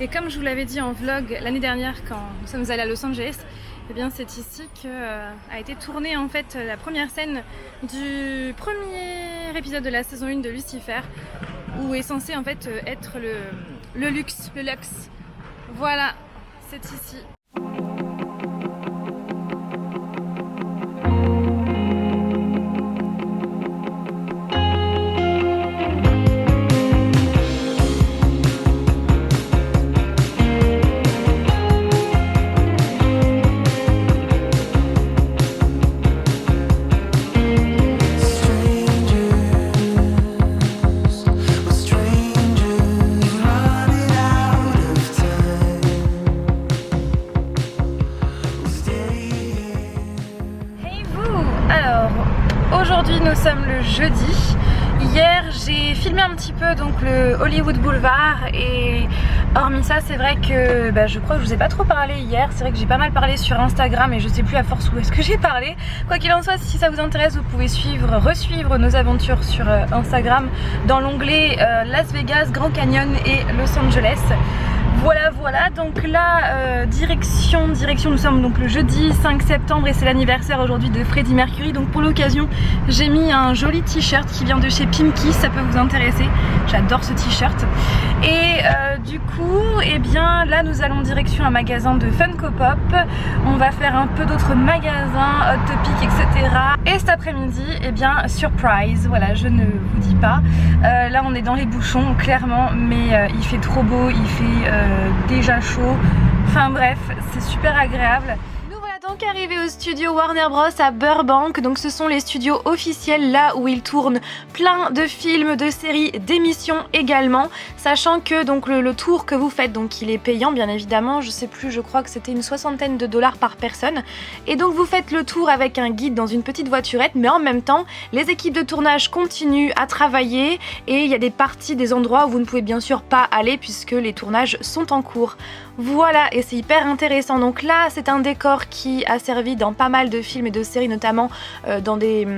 Et comme je vous l'avais dit en vlog l'année dernière quand nous sommes allés à Los Angeles, eh bien c'est ici que a été tournée en fait la première scène du premier épisode de la saison 1 de Lucifer, où est censé en fait être le luxe. Voilà, c'est ici. Aujourd'hui nous sommes le jeudi. Hier j'ai filmé un petit peu donc le Hollywood Boulevard et hormis ça c'est vrai que je crois que je vous ai pas trop parlé hier. C'est vrai que j'ai pas mal parlé sur Instagram et je sais plus à force où est-ce que j'ai parlé. Quoi qu'il en soit, si ça vous intéresse vous pouvez resuivre nos aventures sur Instagram dans l'onglet Las Vegas, Grand Canyon et Los Angeles. Voilà, donc là direction, nous sommes donc le jeudi 5 septembre et c'est l'anniversaire aujourd'hui de Freddie Mercury. Donc pour l'occasion j'ai mis un joli t-shirt qui vient de chez Pimkie, ça peut vous intéresser, j'adore ce t-shirt. Et du coup, eh bien là nous allons direction un magasin de Funko Pop, on va faire un peu d'autres magasins, Hot Topic, etc. Et cet après-midi, eh bien surprise, voilà, je ne vous dis pas, là on est dans les bouchons clairement, mais il fait trop beau, il fait déjà chaud, enfin bref, c'est super agréable. Donc arrivé au studio Warner Bros à Burbank, donc ce sont les studios officiels, là où ils tournent plein de films, de séries, d'émissions également, sachant que donc le tour que vous faites, donc il est payant bien évidemment, je sais plus, je crois que c'était une soixantaine de dollars par personne, et donc vous faites le tour avec un guide dans une petite voiturette, mais en même temps les équipes de tournage continuent à travailler et il y a des parties, des endroits où vous ne pouvez bien sûr pas aller puisque les tournages sont en cours. Voilà, et c'est hyper intéressant. Donc là c'est un décor qui a servi dans pas mal de films et de séries, notamment dans des...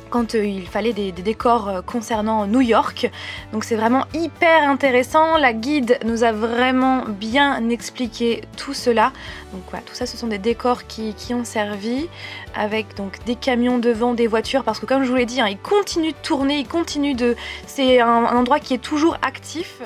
quand il fallait des décors concernant New York. Donc c'est vraiment hyper intéressant. La guide nous a vraiment bien expliqué tout cela. Donc voilà, tout ça ce sont des décors qui ont servi, avec donc des camions devant, des voitures, parce que comme je vous l'ai dit, ils continuent de tourner, c'est un endroit qui est toujours actif.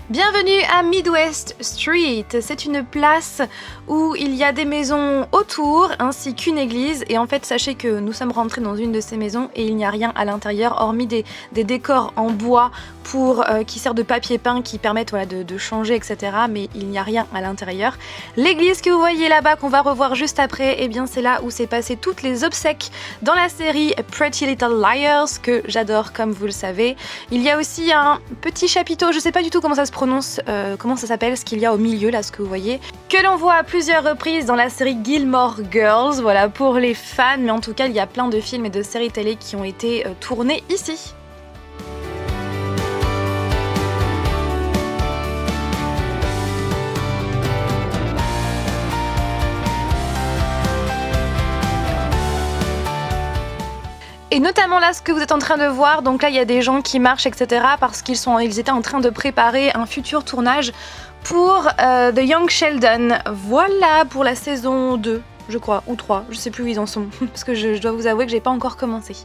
Bienvenue à Midwest Street, c'est une place où il y a des maisons autour ainsi qu'une église, et en fait sachez que nous sommes rentrés dans une de ces maisons et il n'y a rien à l'intérieur hormis des décors en bois qui servent de papier peint qui permettent de changer, etc. mais il n'y a rien à l'intérieur. L'église que vous voyez là-bas qu'on va revoir juste après, eh bien c'est là où s'est passé toutes les obsèques dans la série Pretty Little Liars que j'adore comme vous le savez. Il y a aussi un petit chapiteau, je sais pas du tout comment ça se prononce, comment ça s'appelle, ce qu'il y a au milieu là, ce que vous voyez, que l'on voit à plusieurs reprises dans la série Gilmore Girls, voilà pour les fans, mais en tout cas il y a plein de films et de séries télé qui ont été tournés ici. Et notamment là ce que vous êtes en train de voir, donc là il y a des gens qui marchent, etc. parce qu'ils étaient en train de préparer un futur tournage pour The Young Sheldon. Voilà pour la saison 2 je crois, ou 3, je sais plus où ils en sont parce que je dois vous avouer que j'ai pas encore commencé.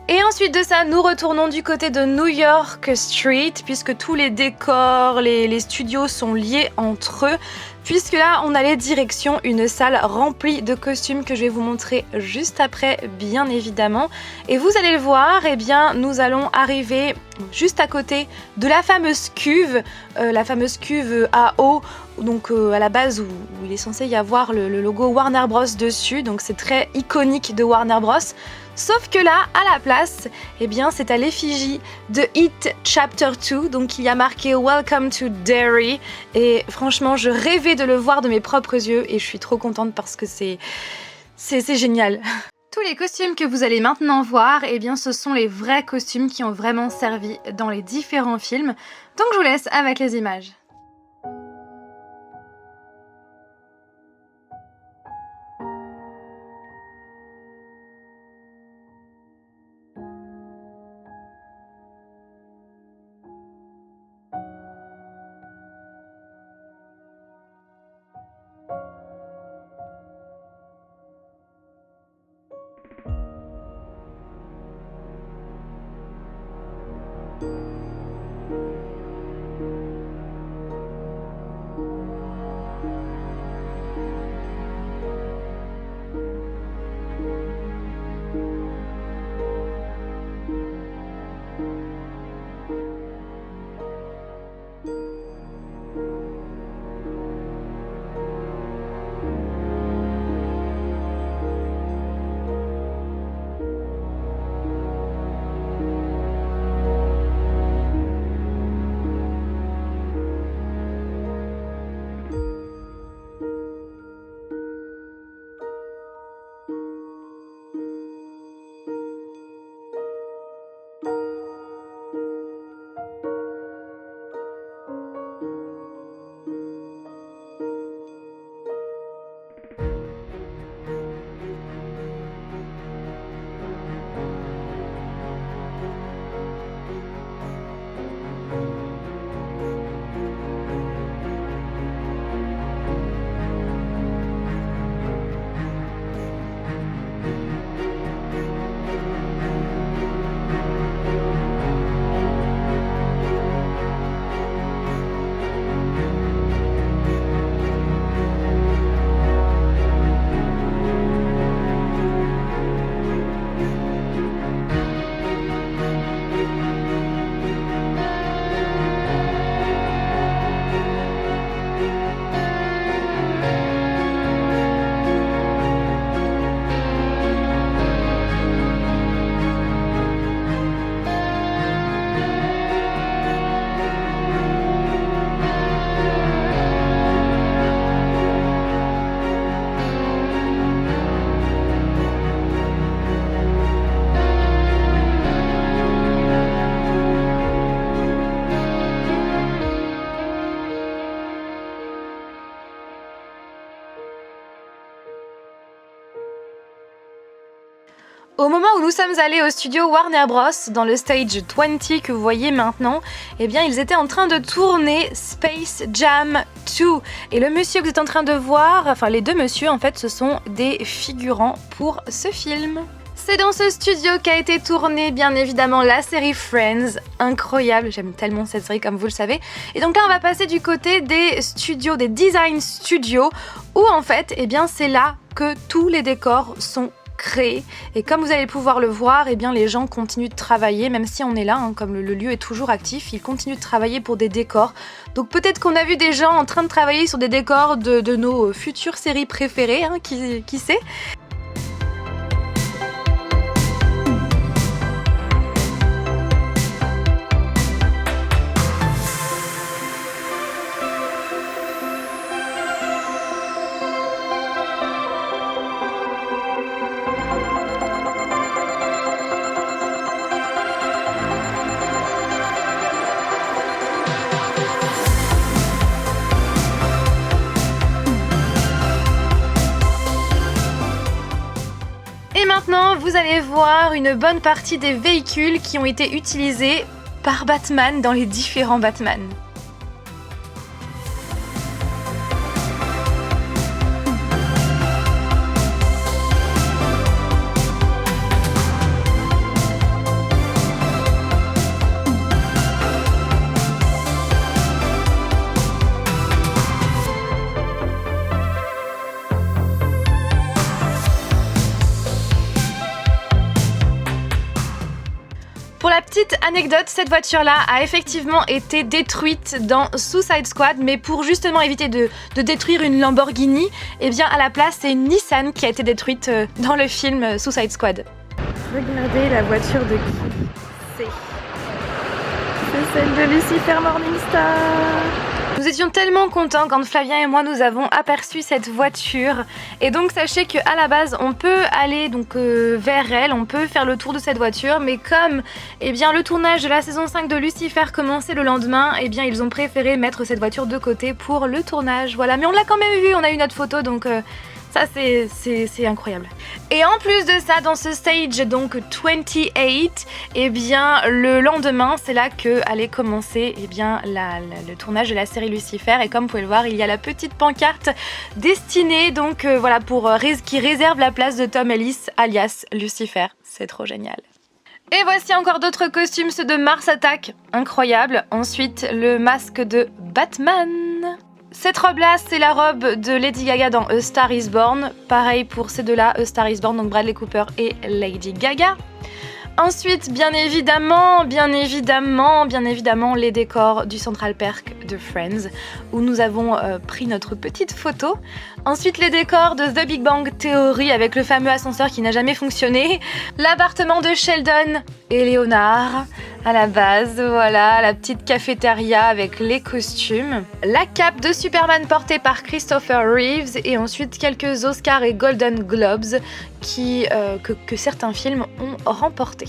Et ensuite de ça, nous retournons du côté de New York Street, puisque tous les décors, les studios sont liés entre eux. puisque là on allait direction une salle remplie de costumes que je vais vous montrer juste après, bien évidemment. Et vous allez le voir, eh bien nous allons arriver juste à côté de la fameuse cuve à eau, donc à la base où il est censé y avoir le logo Warner Bros dessus, donc c'est très iconique de Warner Bros. Sauf que là, à la place, eh bien, c'est à l'effigie de It Chapter 2, donc il y a marqué Welcome to Derry, et franchement, je rêvais de le voir de mes propres yeux, et je suis trop contente parce que c'est génial. Tous les costumes que vous allez maintenant voir, eh bien, ce sont les vrais costumes qui ont vraiment servi dans les différents films, donc je vous laisse avec les images. Au moment où nous sommes allés au studio Warner Bros, dans le stage 20 que vous voyez maintenant, eh bien ils étaient en train de tourner Space Jam 2. Et le monsieur que vous êtes en train de voir, enfin les deux messieurs en fait, ce sont des figurants pour ce film. C'est dans ce studio qu'a été tournée bien évidemment la série Friends, incroyable, j'aime tellement cette série comme vous le savez. Et donc là on va passer du côté des studios, des design studios, où en fait, eh bien c'est là que tous les décors sont créés. Et comme vous allez pouvoir le voir, eh bien les gens continuent de travailler, même si on est là, comme le lieu est toujours actif, ils continuent de travailler pour des décors. Donc peut-être qu'on a vu des gens en train de travailler sur des décors de nos futures séries préférées, qui sait. Et maintenant, vous allez voir une bonne partie des véhicules qui ont été utilisés par Batman dans les différents Batman. la petite anecdote, cette voiture-là a effectivement été détruite dans Suicide Squad, mais pour justement éviter de détruire une Lamborghini, eh bien à la place c'est une Nissan qui a été détruite dans le film Suicide Squad. Regardez la voiture de qui c'est celle de Lucifer Morningstar. Nous étions tellement contents quand Flavien et moi nous avons aperçu cette voiture, et donc sachez qu'à la base on peut aller donc vers elle, on peut faire le tour de cette voiture, mais comme le tournage de la saison 5 de Lucifer commençait le lendemain, ils ont préféré mettre cette voiture de côté pour le tournage, voilà, mais on l'a quand même vu, on a eu notre photo, donc ça c'est incroyable. Et en plus de ça, dans ce stage donc 28, le lendemain c'est là que allait commencer le tournage de la série Lucifer, et comme vous pouvez le voir, il y a la petite pancarte destinée donc qui réserve la place de Tom Ellis alias Lucifer. C'est trop génial. Et voici encore d'autres costumes, ceux de Mars Attack, incroyable. Ensuite le masque de Batman. Cette robe-là, c'est la robe de Lady Gaga dans A Star Is Born. Pareil pour ces deux-là, A Star Is Born, donc Bradley Cooper et Lady Gaga. Ensuite, bien évidemment, les décors du Central Perk de Friends, où nous avons pris notre petite photo. Ensuite, les décors de The Big Bang Theory avec le fameux ascenseur qui n'a jamais fonctionné. L'appartement de Sheldon et Leonard à la base, voilà, la petite cafétéria avec les costumes. La cape de Superman portée par Christopher Reeves, et ensuite quelques Oscars et Golden Globes que certains films ont remportés.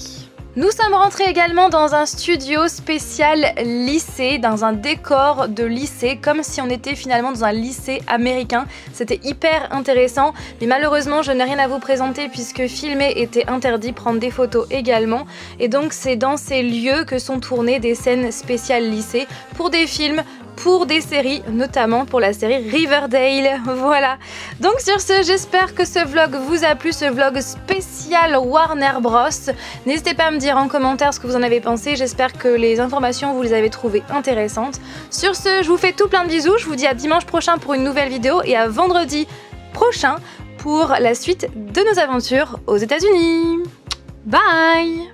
Nous sommes rentrés également dans un studio spécial lycée, dans un décor de lycée, comme si on était finalement dans un lycée américain. C'était hyper intéressant, mais malheureusement je n'ai rien à vous présenter puisque filmer était interdit, prendre des photos également. Et donc c'est dans ces lieux que sont tournées des scènes spéciales lycée pour des films, pour des séries, notamment pour la série Riverdale, voilà. Donc sur ce, j'espère que ce vlog vous a plu, ce vlog spécial Warner Bros. N'hésitez pas à me dire en commentaire ce que vous en avez pensé, j'espère que les informations vous les avez trouvées intéressantes. Sur ce, je vous fais tout plein de bisous, je vous dis à dimanche prochain pour une nouvelle vidéo et à vendredi prochain pour la suite de nos aventures aux États-Unis. Bye!